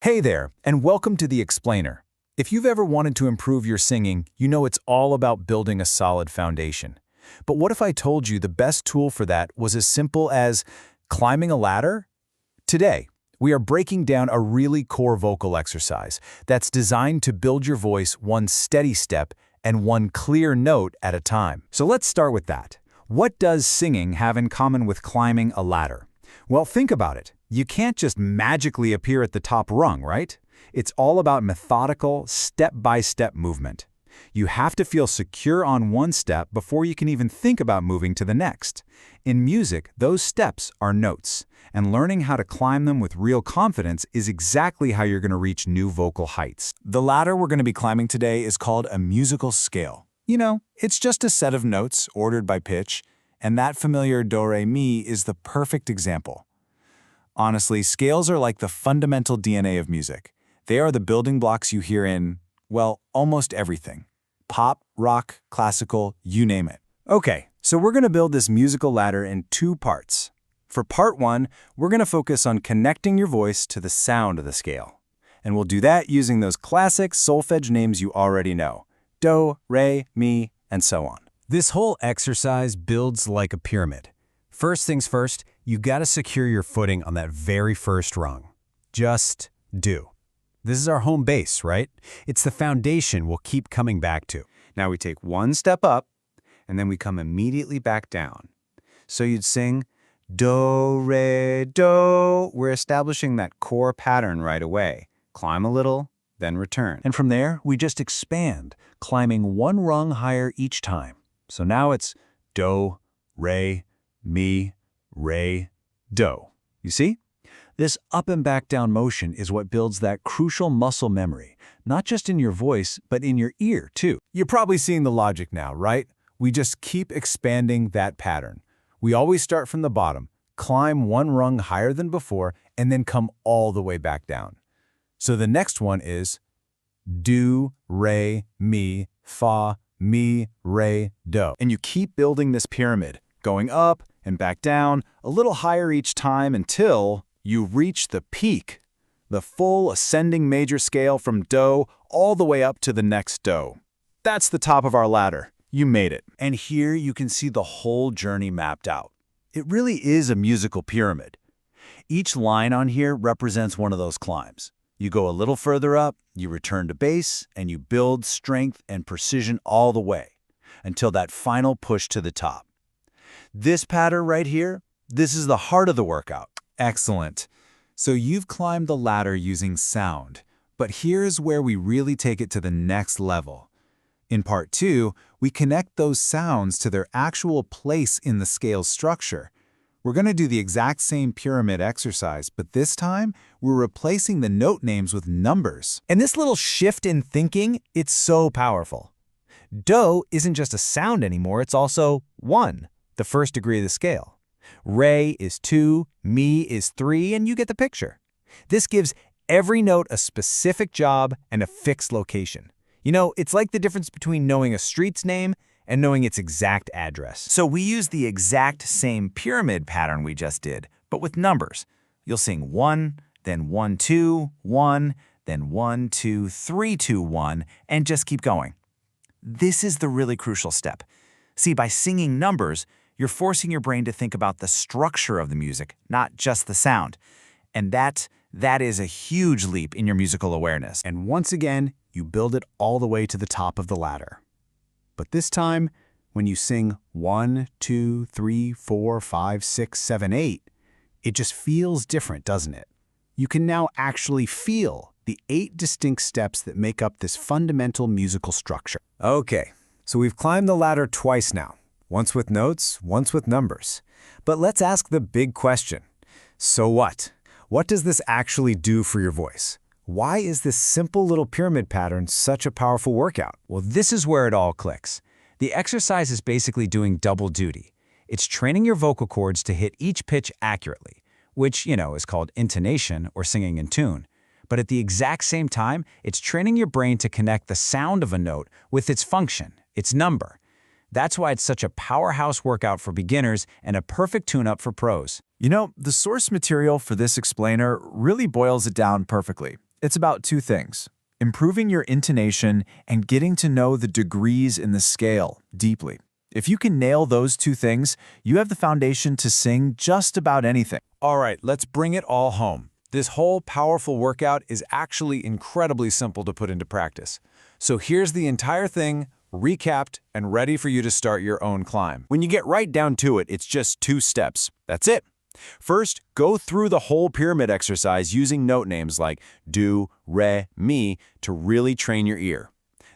Hey there, and welcome to The Explainer. If you've ever wanted to improve your singing, you know it's all about building a solid foundation. But what if I told you the best tool for that was as simple as climbing a ladder? Today, we are breaking down a really core vocal exercise that's designed to build your voice one steady step and one clear note at a time. So let's start with that. What does singing have in common with climbing a ladder? Well, think about it. You can't just magically appear at the top rung, right? It's all about methodical, step-by-step movement. You have to feel secure on one step before you can even think about moving to the next. In music, those steps are notes, and learning how to climb them with real confidence is exactly how you're going to reach new vocal heights. The ladder we're going to be climbing today is called a musical scale. You know, it's just a set of notes ordered by pitch, and that familiar do-re-mi is the perfect example. Honestly, scales are like the fundamental DNA of music. They are the building blocks you hear in, well, almost everything. Pop, rock, classical, you name it. Okay, so we're going to build this musical ladder in two parts. For part one, we're going to focus on connecting your voice to the sound of the scale. And we'll do that using those classic solfege names you already know: do, re, mi, and so on. This whole exercise builds like a pyramid. First things first, you gotta secure your footing on that very first rung. Just do. This is our home base, right? It's the foundation we'll keep coming back to. Now we take one step up, and then we come immediately back down. So you'd sing do, re, do. We're establishing that core pattern right away. Climb a little, then return. And from there, we just expand, climbing one rung higher each time. So now it's do, re, mi, re, do. You see? This up and back down motion is what builds that crucial muscle memory, not just in your voice, but in your ear, too. You're probably seeing the logic now, right? We just keep expanding that pattern. We always start from the bottom, climb one rung higher than before, and then come all the way back down. So the next one is do, re, mi, fa, mi, re, do. And you keep building this pyramid, going up and back down, a little higher each time until you reach the peak, the full ascending major scale from do all the way up to the next do. That's the top of our ladder. You made it. And here you can see the whole journey mapped out. It really is a musical pyramid. Each line on here represents one of those climbs. You go a little further up, you return to base, and you build strength and precision all the way until that final push to the top. This pattern right here, this is the heart of the workout. Excellent. So you've climbed the ladder using sound, but here's where we really take it to the next level. In part two, we connect those sounds to their actual place in the scale structure. We're going to do the exact same pyramid exercise, but this time, we're replacing the note names with numbers. And this little shift in thinking, it's so powerful. Do isn't just a sound anymore, it's also 1, the first degree of the scale. Re is 2, mi is 3, and you get the picture. This gives every note a specific job and a fixed location. You know, it's like the difference between knowing a street's name and knowing its exact address. So we use the exact same pyramid pattern we just did, but with numbers. You'll sing 1, then 1, 2, 1, then 1, 2, 3, 2, 1, and just keep going. This is the really crucial step. See, by singing numbers, you're forcing your brain to think about the structure of the music, not just the sound. And that is a huge leap in your musical awareness. And once again, you build it all the way to the top of the ladder. But this time, when you sing 1, 2, 3, 4, 5, 6, 7, 8, it just feels different, doesn't it? You can now actually feel the 8 distinct steps that make up this fundamental musical structure. Okay, so we've climbed the ladder twice now. Once with notes, once with numbers. But let's ask the big question. So what? What does this actually do for your voice? Why is this simple little pyramid pattern such a powerful workout? Well, this is where it all clicks. The exercise is basically doing double duty. It's training your vocal cords to hit each pitch accurately, which, you know, is called intonation or singing in tune. But at the exact same time, it's training your brain to connect the sound of a note with its function, its number. That's why it's such a powerhouse workout for beginners and a perfect tune-up for pros. You know, the source material for this explainer really boils it down perfectly. It's about two things: improving your intonation and getting to know the degrees in the scale deeply. If you can nail those two things, you have the foundation to sing just about anything. All right, let's bring it all home. This whole powerful workout is actually incredibly simple to put into practice. So here's the entire thing, recapped and ready for you to start your own climb. When you get right down to it, it's just 2 steps. That's it. First, go through the whole pyramid exercise using note names like do, re, mi to really train your ear.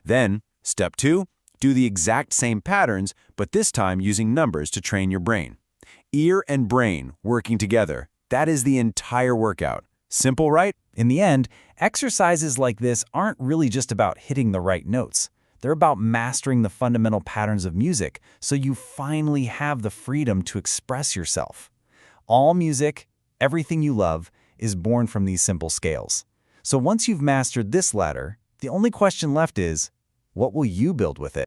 Then, step 2, do the exact same patterns, but this time using numbers to train your brain. Ear and brain working together. That is the entire workout. Simple, right? In the end, exercises like this aren't really just about hitting the right notes. They're about mastering the fundamental patterns of music so you finally have the freedom to express yourself. All music, everything you love, is born from these simple scales. So once you've mastered this ladder, the only question left is, what will you build with it?